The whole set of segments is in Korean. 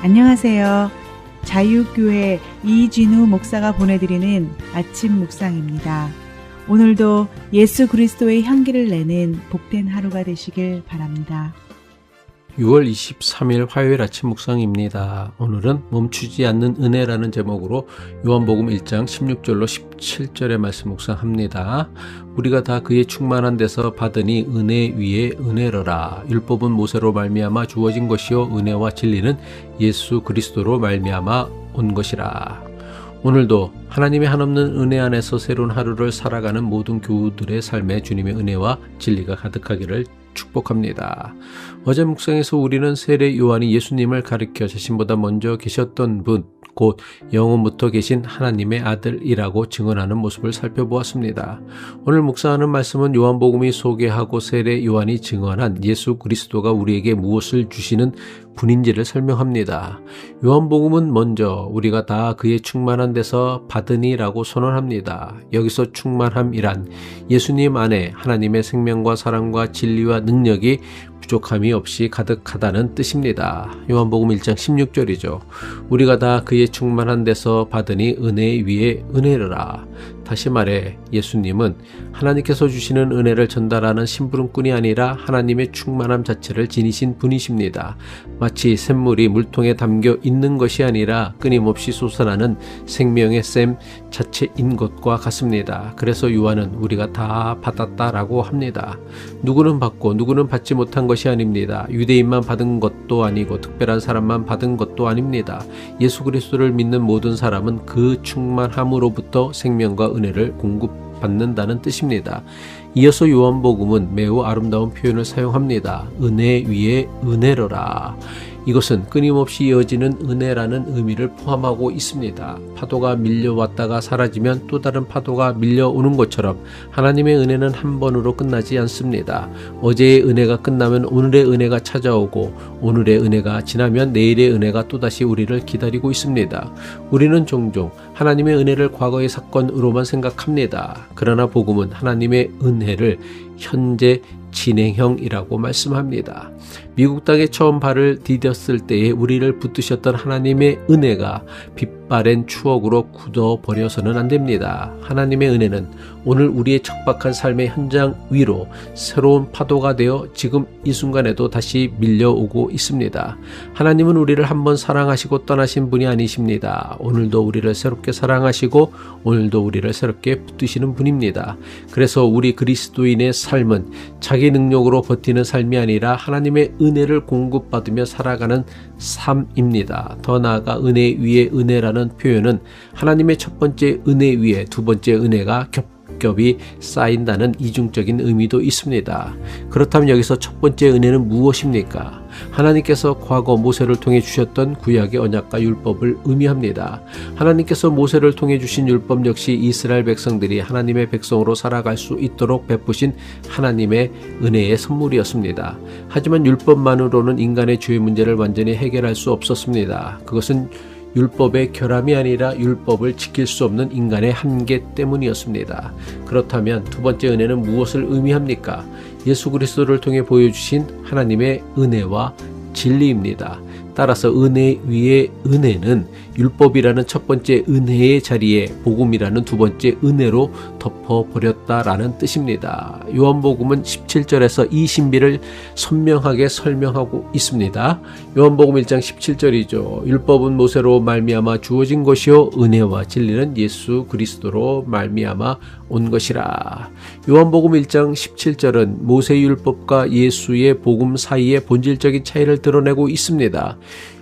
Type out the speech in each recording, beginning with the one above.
안녕하세요. 자유교회 이진우 목사가 보내드리는 아침 묵상입니다. 오늘도 예수 그리스도의 향기를 내는 복된 하루가 되시길 바랍니다. 6월 23일 화요일 아침 묵상입니다. 오늘은 멈추지 않는 은혜라는 제목으로 요한복음 1장 16절로 17절의 말씀 묵상합니다. 우리가 다 그의 충만한 데서 받으니 은혜 위에 은혜로라. 율법은 모세로 말미암아 주어진 것이요 은혜와 진리는 예수 그리스도로 말미암아 온 것이라. 오늘도 하나님의 한없는 은혜 안에서 새로운 하루를 살아가는 모든 교우들의 삶에 주님의 은혜와 진리가 가득하기를 축복합니다. 어제 묵상에서 우리는 세례 요한이 예수님을 가리켜 자신보다 먼저 계셨던 분, 곧 영원부터 계신 하나님의 아들이라고 증언하는 모습을 살펴보았습니다. 오늘 묵상하는 말씀은 요한복음이 소개하고 세례 요한이 증언한 예수 그리스도가 우리에게 무엇을 주시는 분인지를 설명합니다. 요한복음은 먼저 우리가 다 그의 충만한 데서 받으니라고 선언합니다. 여기서 충만함이란 예수님 안에 하나님의 생명과 사랑과 진리와 능력이 부족함이 없이 가득하다는 뜻입니다. 요한복음 1장 16절이죠. 우리가 다 그의 충만한 데서 받으니 은혜 위에 은혜라. 다시 말해 예수님은 하나님께서 주시는 은혜를 전달하는 심부름꾼이 아니라 하나님의 충만함 자체를 지니신 분이십니다. 마치 샘물이 물통에 담겨 있는 것이 아니라 끊임없이 솟아나는 생명의 샘 자체인 것과 같습니다. 그래서 요한은 우리가 다 받았다라고 합니다. 누구는 받고 누구는 받지 못한 것이 아닙니다. 유대인만 받은 것도 아니고 특별한 사람만 받은 것도 아닙니다. 예수 그리스도를 믿는 모든 사람은 그 충만함으로부터 생명과 은혜를 공급받는다는 뜻입니다. 이어서 요한복음은 매우 아름다운 표현을 사용합니다. 은혜 위에 은혜로라. 이것은 끊임없이 이어지는 은혜라는 의미를 포함하고 있습니다. 파도가 밀려왔다가 사라지면 또 다른 파도가 밀려오는 것처럼 하나님의 은혜는 한 번으로 끝나지 않습니다. 어제의 은혜가 끝나면 오늘의 은혜가 찾아오고 오늘의 은혜가 지나면 내일의 은혜가 또다시 우리를 기다리고 있습니다. 우리는 종종 하나님의 은혜를 과거의 사건으로만 생각합니다. 그러나 복음은 하나님의 은혜를 현재 진행형이라고 말씀합니다. 미국 땅에 처음 발을 디뎠을 때에 우리를 붙드셨던 하나님의 은혜가 빛바랜 추억으로 굳어버려서는 안 됩니다. 하나님의 은혜는 오늘 우리의 척박한 삶의 현장 위로 새로운 파도가 되어 지금 이 순간에도 다시 밀려오고 있습니다. 하나님은 우리를 한번 사랑하시고 떠나신 분이 아니십니다. 오늘도 우리를 새롭게 사랑하시고 오늘도 우리를 새롭게 붙드시는 분입니다. 그래서 우리 그리스도인의 삶은 자기 능력으로 버티는 삶이 아니라 하나님의 은혜를 공급받으며 살아가는 삶입니다. 더 나아가 은혜 위에 은혜라는 표현은 하나님의 첫 번째 은혜 위에 두 번째 은혜가 겹겹이 쌓인다는 이중적인 의미도 있습니다. 그렇다면 여기서 첫 번째 은혜는 무엇입니까? 하나님께서 과거 모세를 통해 주셨던 구약의 언약과 율법을 의미합니다. 하나님께서 모세를 통해 주신 율법 역시 이스라엘 백성들이 하나님의 백성으로 살아갈 수 있도록 베푸신 하나님의 은혜의 선물이었습니다. 하지만 율법만으로는 인간의 죄의 문제를 완전히 해결할 수 없었습니다. 그것은 율법의 결함이 아니라 율법을 지킬 수 없는 인간의 한계 때문이었습니다. 그렇다면 두 번째 은혜는 무엇을 의미합니까? 예수 그리스도를 통해 보여주신 하나님의 은혜와 진리입니다. 따라서 은혜 위에 은혜는 율법이라는 첫 번째 은혜의 자리에 복음이라는 두 번째 은혜로 덮어버렸다라는 뜻입니다. 요한복음은 17절에서 이 신비를 선명하게 설명하고 있습니다. 요한복음 1장 17절이죠. 율법은 모세로 말미암아 주어진 것이요 은혜와 진리는 예수 그리스도로 말미암아 온 것이라. 요한복음 1장 17절은 모세율법과 예수의 복음 사이의 본질적인 차이를 드러내고 있습니다.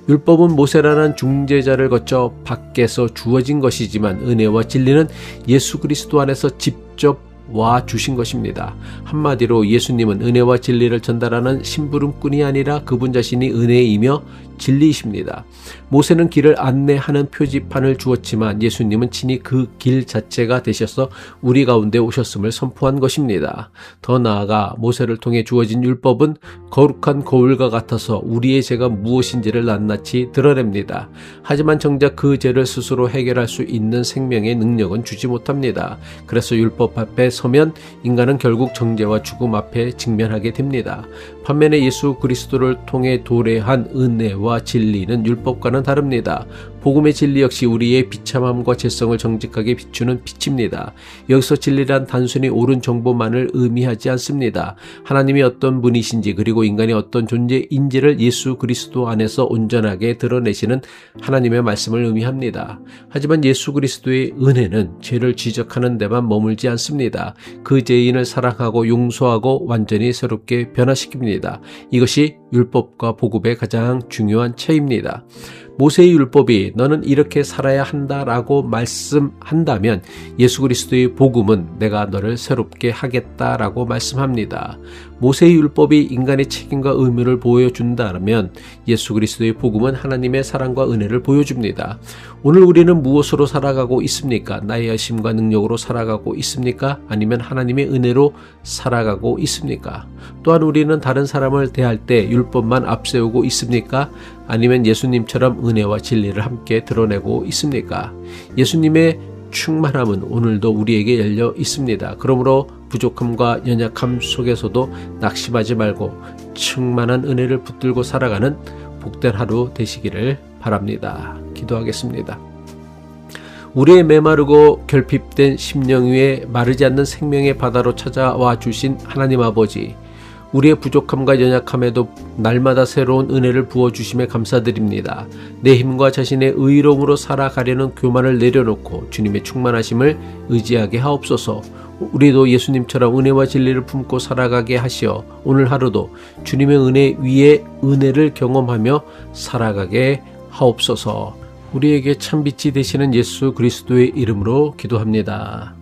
율법은 모세라는 중재자를 거쳐 밖에서 주어진 것이지만 은혜와 진리는 예수 그리스도 안에서 직접 와 주신 것입니다. 한마디로 예수님은 은혜와 진리를 전달하는 심부름꾼이 아니라 그분 자신이 은혜이며 진리이십니다. 모세는 길을 안내하는 표지판을 주었지만 예수님은 친히 그 길 자체가 되셔서 우리 가운데 오셨음을 선포한 것입니다. 더 나아가 모세를 통해 주어진 율법은 거룩한 거울과 같아서 우리의 죄가 무엇인지를 낱낱이 드러냅니다. 하지만 정작 그 죄를 스스로 해결할 수 있는 생명의 능력은 주지 못합니다. 그래서 율법 앞에 서면 인간은 결국 정죄와 죽음 앞에 직면하게 됩니다. 반면에 예수 그리스도를 통해 도래한 은혜와 진리는 율법과는 다릅니다. 복음의 진리 역시 우리의 비참함과 죄성을 정직하게 비추는 빛입니다. 여기서 진리란 단순히 옳은 정보만을 의미하지 않습니다. 하나님이 어떤 분이신지 그리고 인간이 어떤 존재인지를 예수 그리스도 안에서 온전하게 드러내시는 하나님의 말씀을 의미합니다. 하지만 예수 그리스도의 은혜는 죄를 지적하는 데만 머물지 않습니다. 그 죄인을 사랑하고 용서하고 완전히 새롭게 변화시킵니다. 이것이 율법과 복음의 가장 중요한 차이입니다. 모세의 율법이 너는 이렇게 살아야 한다라고 말씀한다면 예수 그리스도의 복음은 내가 너를 새롭게 하겠다라고 말씀합니다. 모세의 율법이 인간의 책임과 의무를 보여준다면 예수 그리스도의 복음은 하나님의 사랑과 은혜를 보여줍니다. 오늘 우리는 무엇으로 살아가고 있습니까? 나의 열심과 능력으로 살아가고 있습니까? 아니면 하나님의 은혜로 살아가고 있습니까? 또한 우리는 다른 사람을 대할 때 율법만 앞세우고 있습니까? 아니면 예수님처럼 은혜와 진리를 함께 드러내고 있습니까? 예수님의 충만함은 오늘도 우리에게 열려 있습니다. 그러므로 부족함과 연약함 속에서도 낙심하지 말고 충만한 은혜를 붙들고 살아가는 복된 하루 되시기를 바랍니다. 기도하겠습니다. 우리의 메마르고 결핍된 심령 위에 마르지 않는 생명의 바다로 찾아와 주신 하나님 아버지, 우리의 부족함과 연약함에도 날마다 새로운 은혜를 부어주심에 감사드립니다. 내 힘과 자신의 의로움으로 살아가려는 교만을 내려놓고 주님의 충만하심을 의지하게 하옵소서. 우리도 예수님처럼 은혜와 진리를 품고 살아가게 하시어 오늘 하루도 주님의 은혜 위에 은혜를 경험하며 살아가게 하옵소서. 우리에게 참빛이 되시는 예수 그리스도의 이름으로 기도합니다.